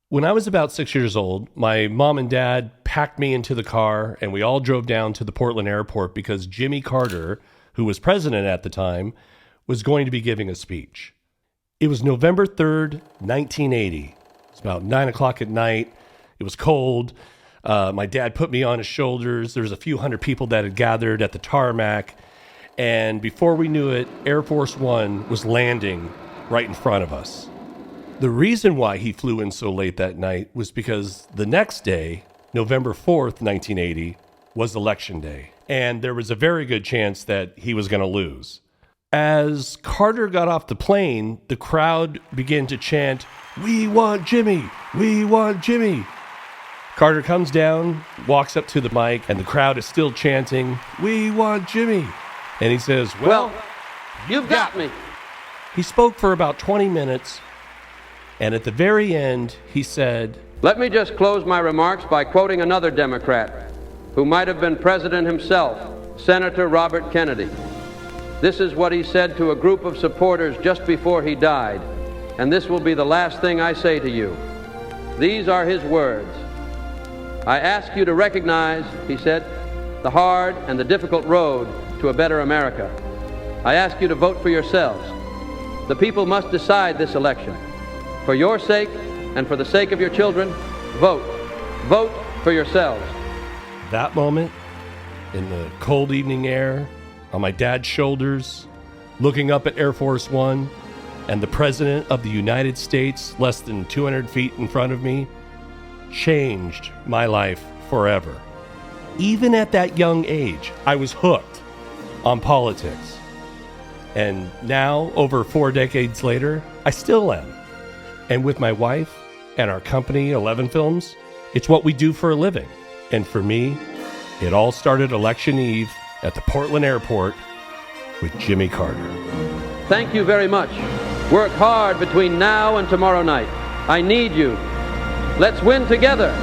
When I was about 6 years old, my mom and dad packed me into the car and we all drove down to the Portland airport because Jimmy Carter, who was president at the time, was going to be giving a speech. It was November 3rd, 1980. It was about 9 o'clock at night. It was cold. My dad put me on his shoulders. There was a few hundred people that had gathered at the tarmac. And before we knew it, Air Force One was landing right in front of us. The reason why he flew in so late that night was because the next day, November 4th, 1980, was election day. And there was a very good chance that he was going to lose. As Carter got off the plane, the crowd began to chant, "We want Jimmy! We want Jimmy!" Carter comes down, walks up to the mic, and the crowd is still chanting, "We want Jimmy!" And he says, well, you've got me. He spoke for about 20 minutes, and at the very end, he said, Let me just close my remarks by quoting another Democrat who might have been president himself, Senator Robert Kennedy. This is what he said to a group of supporters just before he died, and this will be the last thing I say to you. These are his words. I ask you to recognize, he said, the hard and the difficult road to a better America. I ask you to vote for yourselves. The people must decide this election. For your sake and for the sake of your children, vote. Vote for yourselves. That moment, in the cold evening air, on my dad's shoulders, looking up at Air Force One, and the President of the United States less than 200 feet in front of me, changed my life forever. Even at that young age, I was hooked on politics. And now, over 4 decades later, I still am. And with my wife and our company, 11 Films, it's what we do for a living. And for me, it all started election eve at the Portland airport with Jimmy Carter. Thank you very much. Work hard between now and tomorrow night. I need you. Let's win together.